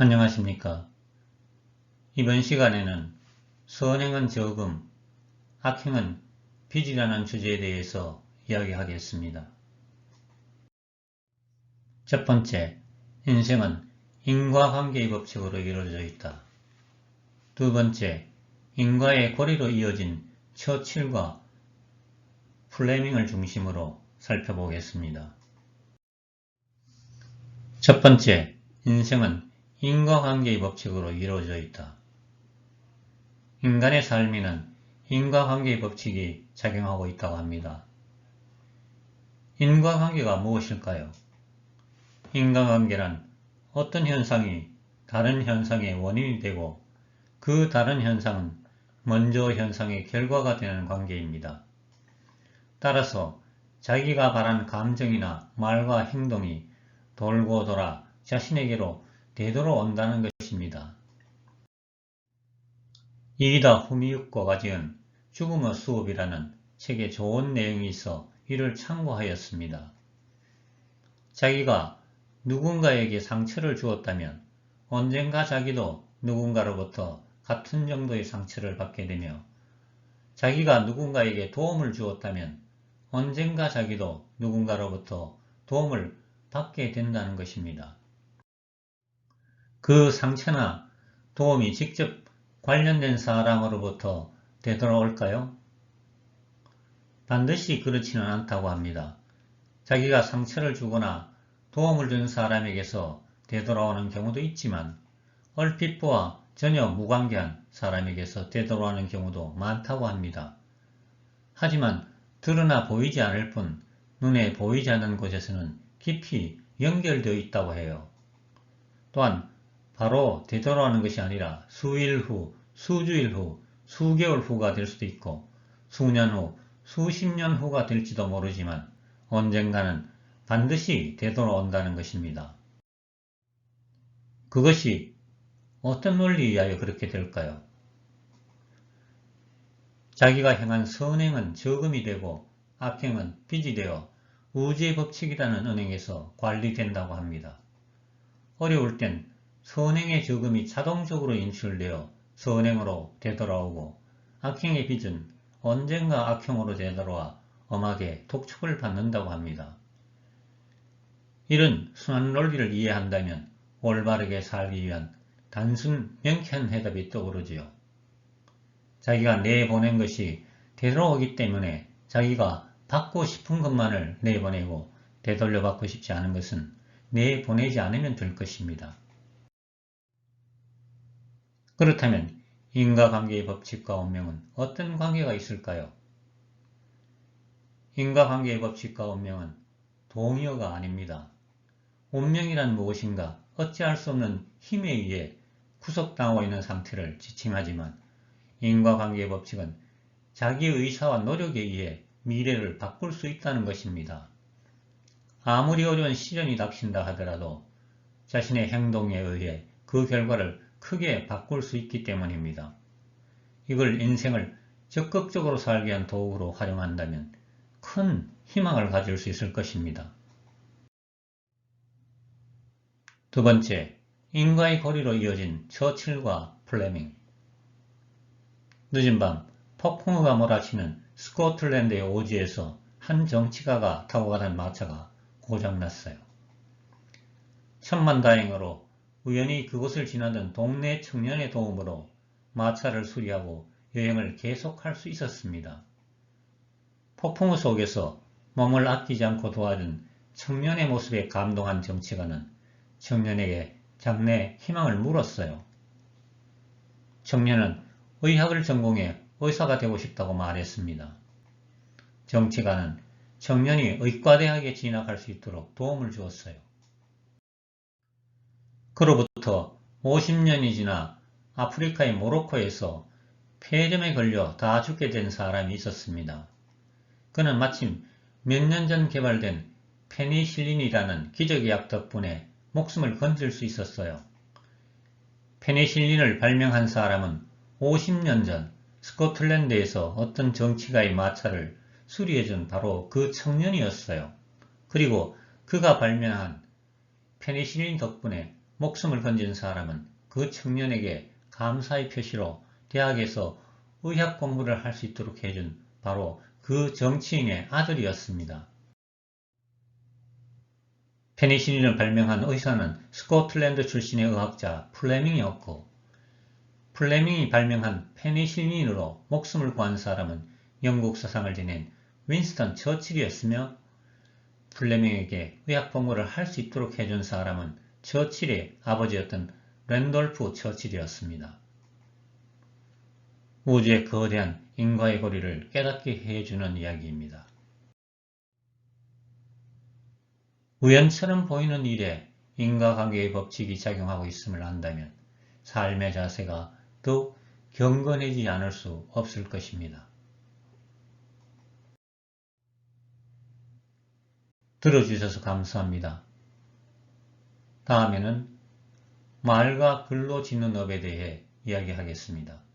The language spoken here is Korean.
안녕하십니까. 이번 시간에는 선행은 저금, 악행은 빚이라는 주제에 대해서 이야기하겠습니다. 첫 번째, 인생은 인과관계의 법칙으로 이루어져 있다. 두 번째, 인과의 고리로 이어진 처칠과 플레밍을 중심으로 살펴보겠습니다. 첫 번째, 인생은 인과관계의 법칙으로 이루어져 있다. 인간의 삶에는 인과관계의 법칙이 작용하고 있다고 합니다. 인과관계가 무엇일까요? 인과관계란 어떤 현상이 다른 현상의 원인이 되고 그 다른 현상은 먼저 현상의 결과가 되는 관계입니다. 따라서 자기가 바란 감정이나 말과 행동이 돌고 돌아 자신에게로 되돌아온다는 것입니다. 이이다 후미유코가 지은 죽음의 수업이라는 책에 좋은 내용이 있어 이를 참고하였습니다. 자기가 누군가에게 상처를 주었다면 언젠가 자기도 누군가로부터 같은 정도의 상처를 받게 되며 자기가 누군가에게 도움을 주었다면 언젠가 자기도 누군가로부터 도움을 받게 된다는 것입니다. 그 상처나 도움이 직접 관련된 사람으로부터 되돌아올까요? 반드시 그렇지는 않다고 합니다. 자기가 상처를 주거나 도움을 준 사람에게서 되돌아오는 경우도 있지만 얼핏 보아 전혀 무관계한 사람에게서 되돌아오는 경우도 많다고 합니다. 하지만 드러나 보이지 않을 뿐 눈에 보이지 않는 곳에서는 깊이 연결되어 있다고 해요. 또한 바로 되돌아오는 것이 아니라 수일 후, 수주일 후, 수개월 후가 될 수도 있고 수년 후, 수십 년 후가 될지도 모르지만 언젠가는 반드시 되돌아온다는 것입니다. 그것이 어떤 논리에 의하여 그렇게 될까요? 자기가 행한 선행은 저금이 되고 악행은 빚이 되어 우주의 법칙이라는 은행에서 관리된다고 합니다. 어려울 땐 선행의 저금이 자동적으로 인출되어 선행으로 되돌아오고 악행의 빚은 언젠가 악행으로 되돌아와 엄하게 독촉을 받는다고 합니다. 이런 순환 논리를 이해한다면 올바르게 살기 위한 단순 명쾌한 해답이 떠오르지요. 자기가 내보낸 것이 되돌아오기 때문에 자기가 받고 싶은 것만을 내보내고 되돌려 받고 싶지 않은 것은 내보내지 않으면 될 것입니다. 그렇다면 인과관계의 법칙과 운명은 어떤 관계가 있을까요? 인과관계의 법칙과 운명은 동의어가 아닙니다. 운명이란 무엇인가 어찌할 수 없는 힘에 의해 구속당하고 있는 상태를 지칭하지만 인과관계의 법칙은 자기 의사와 노력에 의해 미래를 바꿀 수 있다는 것입니다. 아무리 어려운 시련이 닥친다 하더라도 자신의 행동에 의해 그 결과를 크게 바꿀 수 있기 때문입니다. 이걸 인생을 적극적으로 살기 위한 도구로 활용한다면 큰 희망을 가질 수 있을 것입니다. 두 번째, 인과의 고리로 이어진 처칠과 플레밍. 늦은 밤 폭풍우가 몰아치는 스코틀랜드의 오지에서 한 정치가가 타고 가던 마차가 고장났어요. 천만다행으로 우연히 그곳을 지나던 동네 청년의 도움으로 마차를 수리하고 여행을 계속할 수 있었습니다. 폭풍우 속에서 몸을 아끼지 않고 도와준 청년의 모습에 감동한 정치가는 청년에게 장래 희망을 물었어요. 청년은 의학을 전공해 의사가 되고 싶다고 말했습니다. 정치가는 청년이 의과대학에 진학할 수 있도록 도움을 주었어요. 그로부터 50년이 지나 아프리카의 모로코에서 폐렴에 걸려 다 죽게 된 사람이 있었습니다. 그는 마침 몇 년 전 개발된 페니실린이라는 기적의 약 덕분에 목숨을 건질 수 있었어요. 페니실린을 발명한 사람은 50년 전 스코틀랜드에서 어떤 정치가의 마차를 수리해준 바로 그 청년이었어요. 그리고 그가 발명한 페니실린 덕분에 목숨을 건진 사람은 그 청년에게 감사의 표시로 대학에서 의학 공부를 할 수 있도록 해준 바로 그 정치인의 아들이었습니다. 페니실린을 발명한 의사는 스코틀랜드 출신의 의학자 플레밍이었고, 플레밍이 발명한 페니실린으로 목숨을 구한 사람은 영국 사상을 지닌 윈스턴 처칠이었으며, 플레밍에게 의학 공부를 할 수 있도록 해준 사람은 처칠의 아버지였던 랜돌프 처칠이었습니다. 우주의 거대한 인과의 고리를 깨닫게 해주는 이야기입니다. 우연처럼 보이는 일에 인과관계의 법칙이 작용하고 있음을 안다면 삶의 자세가 더욱 경건해지지 않을 수 없을 것입니다. 들어주셔서 감사합니다. 다음에는 말과 글로 짓는 업에 대해 이야기하겠습니다.